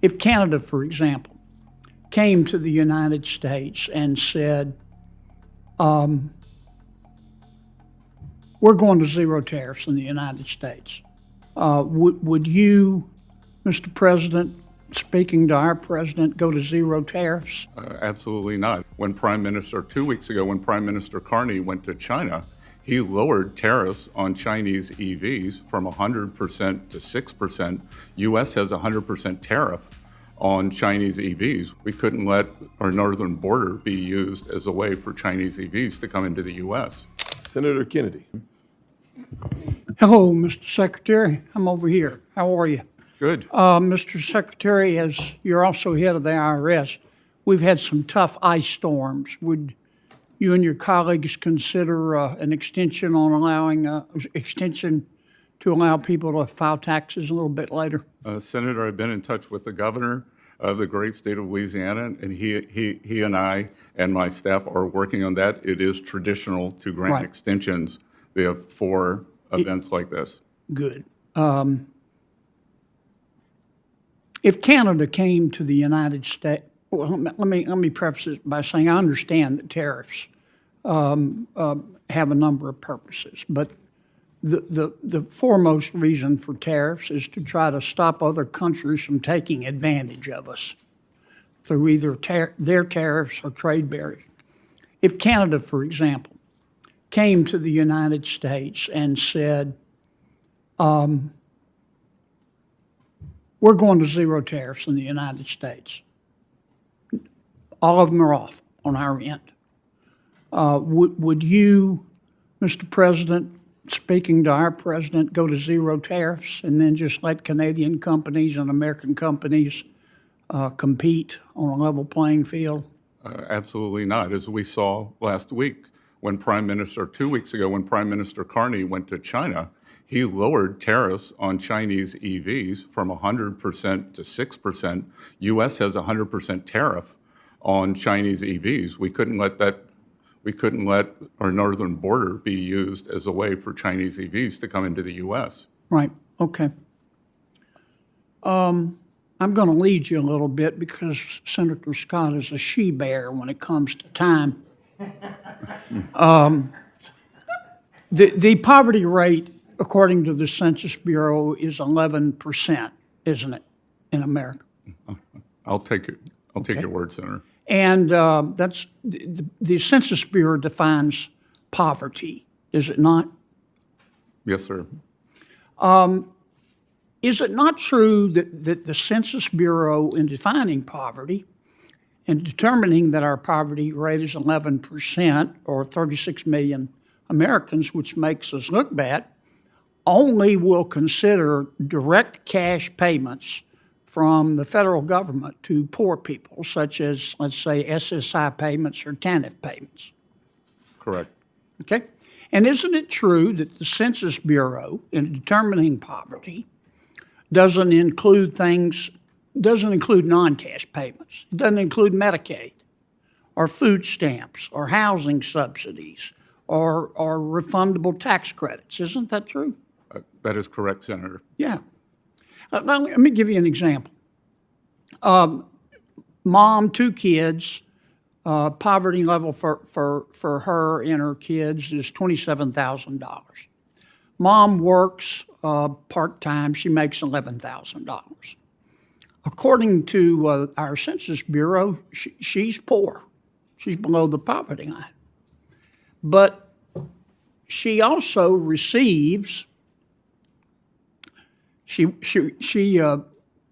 If Canada, for example, came to the United States and said, we're going to zero tariffs in the United States, would you, Mr. President, speaking to our president, go to zero tariffs? Absolutely not. When 2 weeks ago, when Prime Minister Carney went to China, he lowered tariffs on Chinese EVs from 100% to 6%. U.S. has a 100% tariff on Chinese EVs. We couldn't let our northern border be used as a way for Chinese EVs to come into the U.S. Senator Kennedy. Hello, Mr. Secretary. I'm over here. How are you? Good. Mr. Secretary, as you're also head of the IRS, we've had some tough ice storms. Would you and your colleagues consider an extension on allowing extension to allow people to file taxes a little bit later? Senator, I've been in touch with the governor of the great state of Louisiana, and he and I and my staff are working on that. It is traditional to grant extensions for events like this. Good. If Canada came to the United States, well, let me preface this by saying I understand that tariffs have a number of purposes, but the foremost reason for tariffs is to try to stop other countries from taking advantage of us through either their tariffs or trade barriers. If Canada, for example, came to the United States and said, we're going to zero tariffs in the United States, all of them are off on our end, would you, Mr. President, speaking to our president, go to zero tariffs and then just let Canadian companies and American companies compete on a level playing field? Absolutely not. As we saw last week, when 2 weeks ago, when Prime Minister Carney went to China, he lowered tariffs on Chinese EVs from 100% to 6%. U.S. has a 100% tariff on Chinese EVs. We couldn't let our northern border be used as a way for Chinese EVs to come into the U.S. Right. Okay. I'm going to lead you a little bit because Senator Scott is a she-bear when it comes to time. The poverty rate, according to the Census Bureau, is 11%, isn't it, in America? I'll take it. I'll take your word, Senator. And that's the Census Bureau defines poverty, is it not? Yes, sir. Is it not true that the Census Bureau, in defining poverty and determining that our poverty rate is 11%, or 36 million Americans, which makes us look bad, only will consider direct cash payments from the federal government to poor people, such as, let's say, SSI payments or TANF payments? Correct. Okay. And isn't it true that the Census Bureau, in determining poverty, doesn't include non-cash payments? It doesn't include Medicaid or food stamps or housing subsidies or refundable tax credits. Isn't that true? That is correct, Senator. Yeah. Let me give you an example. Mom, 2 kids, poverty level for her and her kids is $27,000. Mom works part-time. She makes $11,000. According to our Census Bureau, she's poor. She's below the poverty line. But she also receives, she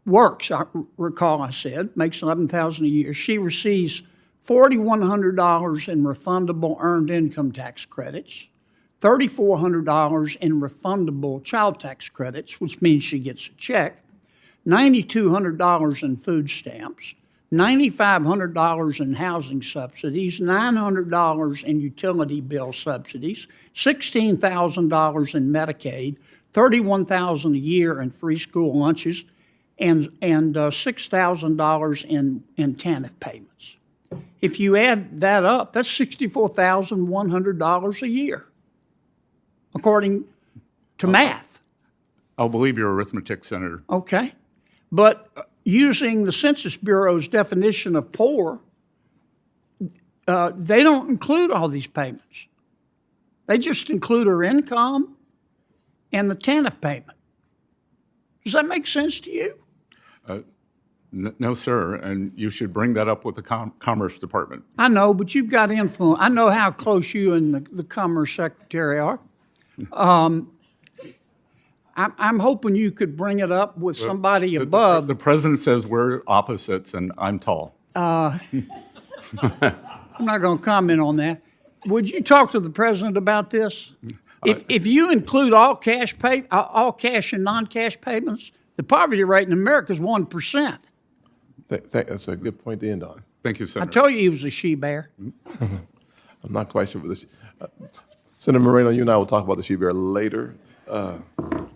works, I recall I said, makes $11,000 a year. She receives $4,100 in refundable earned income tax credits, $3,400 in refundable child tax credits, which means she gets a check, $9,200 in food stamps, $9,500 in housing subsidies, $900 in utility bill subsidies, $16,000 in Medicaid, $31,000 a year in free school lunches, and $6,000 in TANF payments. If you add that up, that's $64,100 a year, according to math. I'll believe your arithmetic, Senator. Okay. But using the Census Bureau's definition of poor, they don't include all these payments. They just include her income and the TANF payment. Does that make sense to you? No, sir, and you should bring that up with the Commerce Department. I know, but you've got influence. I know how close you and the Commerce Secretary are. I'm hoping you could bring it up with somebody above. The president says we're opposites, and I'm tall. I'm not going to comment on that. Would you talk to the president about this? If you include all cash and non-cash payments, the poverty rate in America is 1%. That's a good point to end on. Thank you, I Senator. told you he was a she-bear. I'm not quite sure for this. Senator Moreno, you and I will talk about the she-bear later.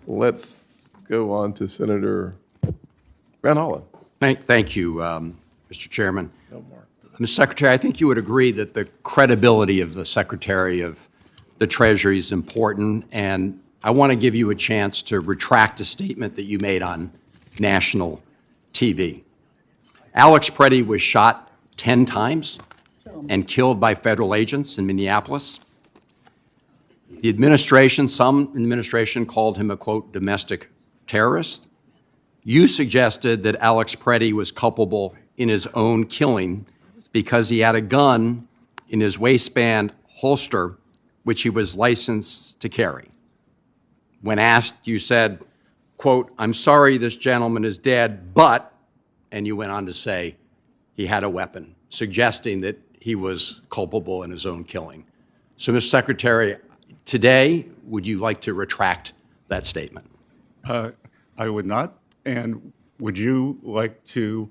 Let's go on to Senator Van Hollen. Thank you, Mr. Chairman. Mr. Secretary, I think you would agree that the credibility of the Secretary of the Treasury is important, and I want to give you a chance to retract a statement that you made on national TV. Alex Preddy was shot 10 times and killed by federal agents in Minneapolis. The administration, some in the administration called him a, quote, domestic terrorist. You suggested that Alex Preddy was culpable in his own killing because he had a gun in his waistband holster, which he was licensed to carry. When asked, you said, quote, I'm sorry this gentleman is dead, but, and you went on to say he had a weapon, suggesting that he was culpable in his own killing. So, Mr. Secretary, today, would you like to retract that statement? I would not. And would you like to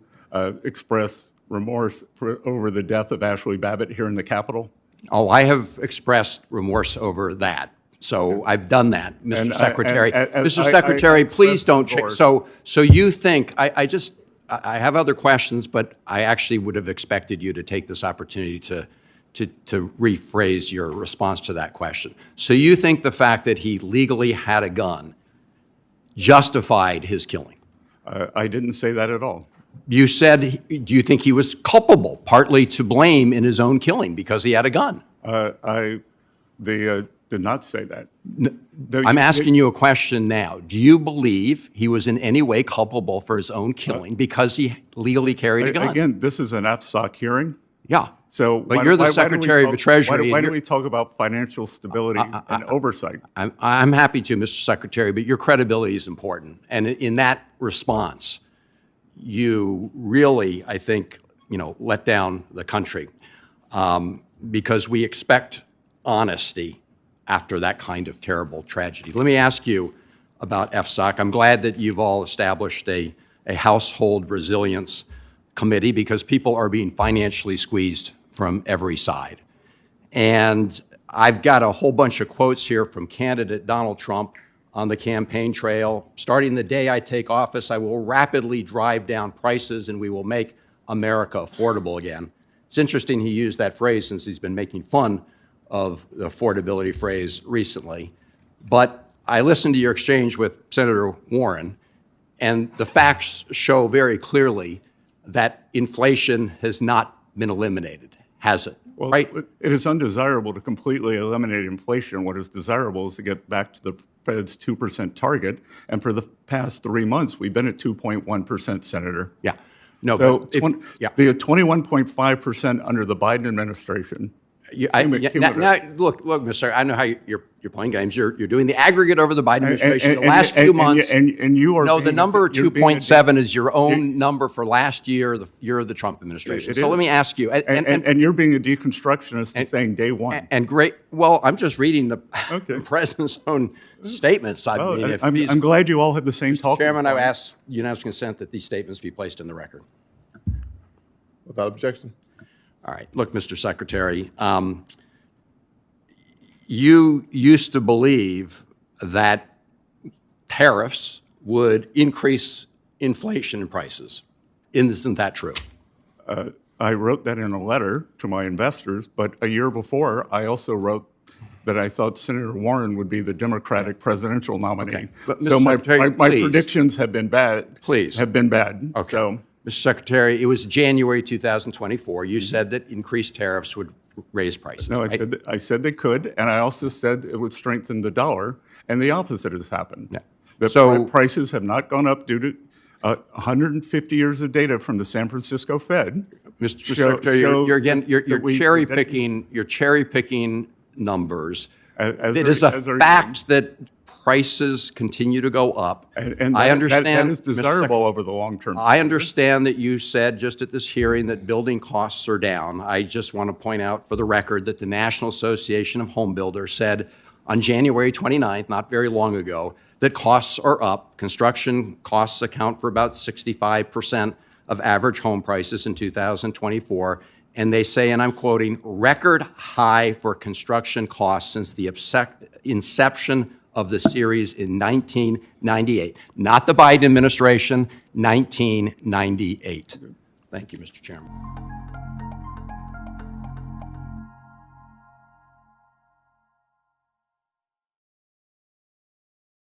express remorse over the death of Ashley Babbitt here in the Capitol? Oh, I have expressed remorse over that. So I've done that, Mr. Secretary. Mr. Secretary, please don't change. So you think, I have other questions, but I actually would have expected you to take this opportunity to rephrase your response to that question. So you think the fact that he legally had a gun justified his killing? I didn't say that at all. You said, do you think he was culpable, partly to blame in his own killing because he had a gun? They did not say that. I'm asking you a question now. Do you believe he was in any way culpable for his own killing because he legally carried a gun? Again, this is an FSOC hearing. Yeah. So, but you're the Secretary of the Treasury. Why don't we talk about financial stability and oversight? I'm happy to, Mr. Secretary, but your credibility is important. And in that response, you really, I think, let down the country because we expect honesty after that kind of terrible tragedy. Let me ask you about FSOC. I'm glad that you've all established a household resilience committee because people are being financially squeezed from every side. And I've got a whole bunch of quotes here from candidate Donald Trump on the campaign trail. Starting the day I take office, I will rapidly drive down prices and we will make America affordable again. It's interesting he used that phrase since he's been making fun of the affordability phrase recently. But I listened to your exchange with Senator Warren, and the facts show very clearly that inflation has not been eliminated, has it? Well, right? It is undesirable to completely eliminate inflation. What is desirable is to get back to the Fed's 2% target. And for the past 3 months, we've been at 2.1%, Senator. Yeah. No, so but the 21.5% under the Biden administration. Now, look, Mr. I know how you're playing games. You're doing the aggregate over the Biden administration. The last few months. And you are. No, the number 2.7 is your own number for last year, the year of the Trump administration. So let me ask you. And you're being a deconstructionist and saying day one. And great. Well, I'm just reading the president's own statements. I'm glad you all have the same talking Chairman, I ask unanimous consent that these statements be placed in the record. Without objection. All right. Look, Mr. Secretary, you used to believe that tariffs would increase inflation and prices. Isn't that true? I wrote that in a letter to my investors, but a year before, I also wrote that I thought Senator Warren would be the Democratic presidential nominee. Okay. But, So Mr. my Secretary, please. predictions have been bad. Please. Have been bad. Okay. So, Mr. Secretary, it was January 2024. You said that increased tariffs would raise prices. no, right? I said they could, and I also said it would strengthen the dollar, and the opposite has happened. Yeah. The So- prices have not gone up due to 150 years of data from the San Francisco Fed. Mr. show- Secretary, show you're that we- cherry picking. You're cherry picking numbers. As It are- is a as are- fact that prices continue to go up. And I that- understand that is Mr. desirable over the long term. I understand that you said just at this hearing that building costs are down. I just want to point out for the record that the National Association of Home Builders said on January 29th, not very long ago, that costs are up. Construction costs account for about 65% of average home prices in 2024. And they say, and I'm quoting, record high for construction costs since the inception of the series in 1998. Not the Biden administration, 1998. Thank you, Mr. Chairman.